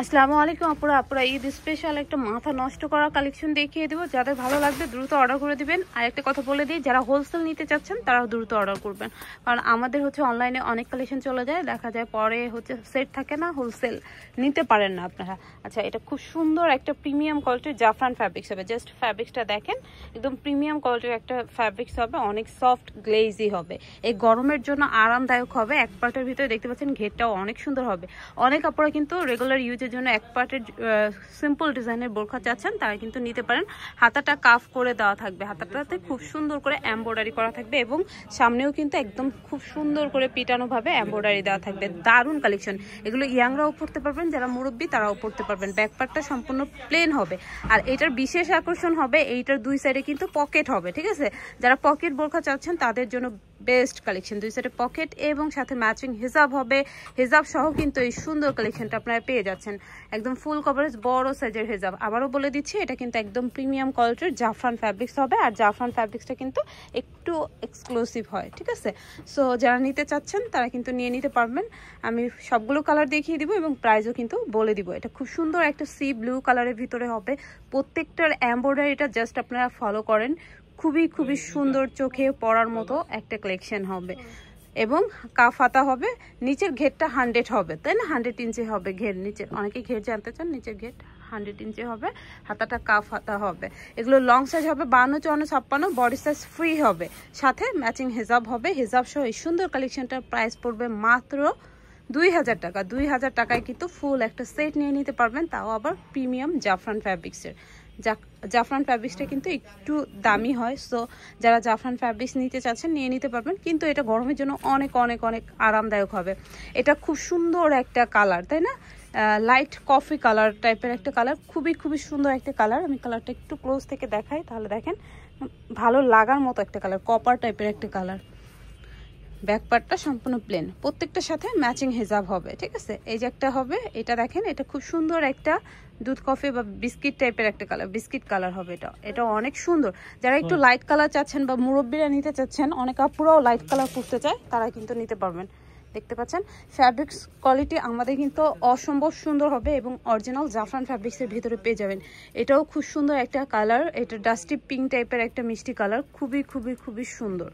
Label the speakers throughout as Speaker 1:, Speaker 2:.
Speaker 1: আসসালামু আলাইকুম আপুরা ঈদ স্পেশাল একটা মাথা নষ্ট করা কালেকশন দেখিয়ে দিব। যাদের ভালো লাগবে দ্রুত অর্ডার করে দিবেন। আর একটা কথা বলে দিই, যারা হোলসেল নিতে চাচ্ছেন তারাও দ্রুত অর্ডার করবেন, কারণ আমাদের অনলাইনে অনেক কালেকশন চলে যায়, দেখা যায় পরে সেট থাকে না, হোলসেল নিতে পারেন না আপনারা। আচ্ছা, এটা খুব সুন্দর একটা প্রিমিয়াম কোয়ালিটির জাফরান ফ্যাব্রিক্স হবে। জাস্ট ফ্যাব্রিক্সটা দেখেন, একদম প্রিমিয়াম কোয়ালিটির একটা ফ্যাব্রিক্স হবে, অনেক সফট গ্লেজি হবে। এই গরমের জন্য আরামদায়ক হবে। এক পার্টের ভিতরে দেখতে পাচ্ছেন ঘেরটাও অনেক সুন্দর হবে। অনেক আপুরা কিন্তু রেগুলার ইউজের জন্য এক পার্টের সিম্পল ডিজাইনের বোরখা চাচ্ছেন, তারা কিন্তু নিতে পারেন। হাতাটা কাফ করে দেওয়া থাকবে, হাতাটাতে খুব সুন্দর করে এমব্রয়ডারি করা থাকবে এবং সামনেও কিন্তু একদম খুব সুন্দর করে পিটানো ভাবে এমব্রয়ডারি দেওয়া থাকবে। দারুণ কালেকশন। এগুলো ইয়াংরাও পড়তে পারবেন, যারা মুরব্বী তারাও পড়তে পারবেন। ব্যাক পার্টটা সম্পূর্ণ প্লেন হবে। আর এটার বিশেষ আকর্ষণ হবে, এইটার দুই সাইডে কিন্তু পকেট হবে। ঠিক আছে, যারা পকেট বোরখা চাচ্ছেন তাদের জন্য বেস্ট কালেকশন। দুই সাইডে পকেট এবং সাথে ম্যাচিং হিজাব হবে। হিজাব সহ কিন্তু এই সুন্দর কালেকশনটা আপনারা পেয়ে যাচ্ছেন। একদম ফুল কভারেজ বড় সাইজের হিজাব। আবারও বলে দিচ্ছি, এটা কিন্তু একদম প্রিমিয়াম কোয়ালিটির জাফরান ফ্যাব্রিক্স হবে। আর জাফরান ফ্যাব্রিক্সটা কিন্তু একটু এক্সক্লুসিভ হয়। ঠিক আছে, সো যারা নিতে চাচ্ছেন তারা কিন্তু নিয়ে নিতে পারবেন। আমি সবগুলো কালার দেখিয়ে দিব এবং প্রাইসও কিন্তু বলে দিব। এটা খুব সুন্দর একটা সি ব্লু কালারের ভিতরে হবে। প্রত্যেকটার এমব্রয়ডারিটা জাস্ট আপনারা ফলো করেন, খুবই খুবই সুন্দর, চোখে পড়ার মতো একটা কালেকশন হবে। এবং কাফ হাতা হবে। নিচের ঘেরটা 100 হবে, তাই না? 100 ইঞ্চি হবে ঘের। নিচের অনেকে ঘের জানতে চান, নিচের ঘের 100 ইঞ্চি হবে। হাতাটা কাফ হাতা হবে। এগুলো লং সাইজ হবে 52, 54, 56। বডি সাইজ ফ্রি হবে, সাথে ম্যাচিং হিজাব হবে। হিজাব সহ এই সুন্দর কালেকশনটার প্রাইস পড়বে মাত্র 2000 টাকা। 2000 টাকায় কিন্তু ফুল একটা সেট নিয়ে নিতে পারবেন, তাও আবার প্রিমিয়াম জাফরান ফ্যাব্রিক্সের। জাফরান ফ্যাব্রিক্সটা কিন্তু একটু দামি হয়, সো যারা জাফরান ফ্যাব্রিক্স নিতে চাচ্ছেন নিয়ে নিতে পারবেন। কিন্তু এটা গরমের জন্য অনেক অনেক অনেক আরামদায়ক হবে। এটা খুব সুন্দর একটা কালার, তাই না? লাইট কফি কালার টাইপের একটা কালার, খুবই খুবই সুন্দর একটা কালার। আমি কালারটা একটু ক্লোজ থেকে দেখাই, তাহলে দেখেন ভালো লাগার মতো একটা কালার, কপার টাইপের একটা কালার। ব্যাক পার্টটা সম্পূর্ণ প্লেন, প্রত্যেকটার সাথে ম্যাচিং হিজাব হবে। ঠিক আছে, এই যে একটা হবে, এটা দেখেন, এটা খুব সুন্দর একটা দুধ কফি বা বিস্কিট টাইপের একটা কালার, বিস্কিট কালার হবে। এটা অনেক সুন্দর। যারা একটু লাইট কালার চাচ্ছেন বা মুরব্বীরা নিতে চাচ্ছেন, অনেক আপুরাও লাইট কালার পরতে চায়, তারা কিন্তু নিতে পারবেন। দেখতে পাচ্ছেন ফ্যাব্রিক্স কোয়ালিটি আমাদের কিন্তু অসম্ভব সুন্দর হবে এবং অরিজিনাল জাফরান ফ্যাব্রিক্সের ভিতরে পেয়ে যাবেন। এটাও খুব সুন্দর একটা কালার, এটা ডাস্টি পিঙ্ক টাইপের একটা মিষ্টি কালার, খুবই খুবই খুবই সুন্দর।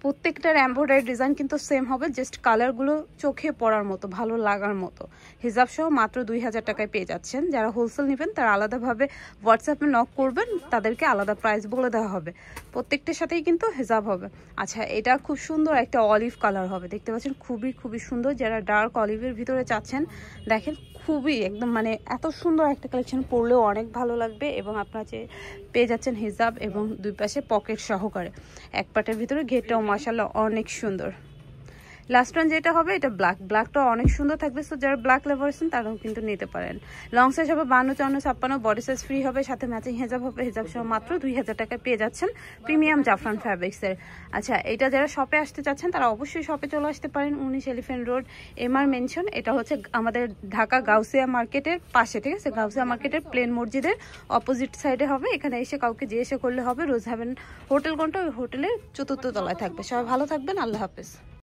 Speaker 1: প্রত্যেকটার এমব্রয়ডারি ডিজাইন কিন্তু সেম হবে, জাস্ট কালারগুলো চোখে পড়ার মতো, ভালো লাগার মতো। হিজাব সহ মাত্র 2000 টাকায় পেয়ে যাচ্ছেন। যারা হোলসেল নেবেন তারা আলাদাভাবে হোয়াটসঅ্যাপে নক করবেন, তাদেরকে আলাদা প্রাইস বলে দেওয়া হবে। প্রত্যেকটার সাথেই কিন্তু হিজাব হবে। আচ্ছা, এটা খুব সুন্দর একটা অলিভ কালার হবে। দেখতে পাচ্ছেন খুবই খুবই সুন্দর। যারা ডার্ক অলিভের ভিতরে চাচ্ছেন, দেখেন খুবই একদম এত সুন্দর একটা কালেকশন, পরলেও অনেক ভালো লাগবে। এবং আপনারা যে পেয়ে যাচ্ছেন হিজাব এবং দুই পাশে পকেট সহকারে। এক পাটের ভিতরে ঘেরটাও মাশাআল্লাহ অনেক সুন্দর। লাস্ট ওয়ান যেটা হবে, এটা ব্ল্যাকটা অনেক সুন্দর থাকবে। সো যারা ব্ল্যাক লাভার আছেন তারাও কিন্তু নিতে পারেন। লং সাইজ হবে 52, 54, 56। বডি সাইজ ফ্রি হবে, সাথে ম্যাচিং হিজাব হবে। হিজাব সহ মাত্র 2000 টাকায় পেয়ে যাচ্ছেন প্রিমিয়াম জাফরান ফ্যাব্রিক্সের। আচ্ছা, এটা যারা শপে আসতে চাচ্ছেন তারা অবশ্যই শপে চলে আসতে পারেন। 19 এলিফ্যান্ট রোড, MR মেনশন। এটা হচ্ছে আমাদের ঢাকা গাউসিয়া মার্কেটের পাশে। ঠিক আছে, গাউসিয়া মার্কেটের প্লেন মসজিদের অপোজিট সাইডে হবে। এখানে এসে কাউকে জিজ্ঞাসা করলে হবে। রোজ হ্যাভেন হোটেল কোনটা, ওই হোটেলের 4th তলায় থাকবে। সবাই ভালো থাকবেন, আল্লাহ হাফেজ।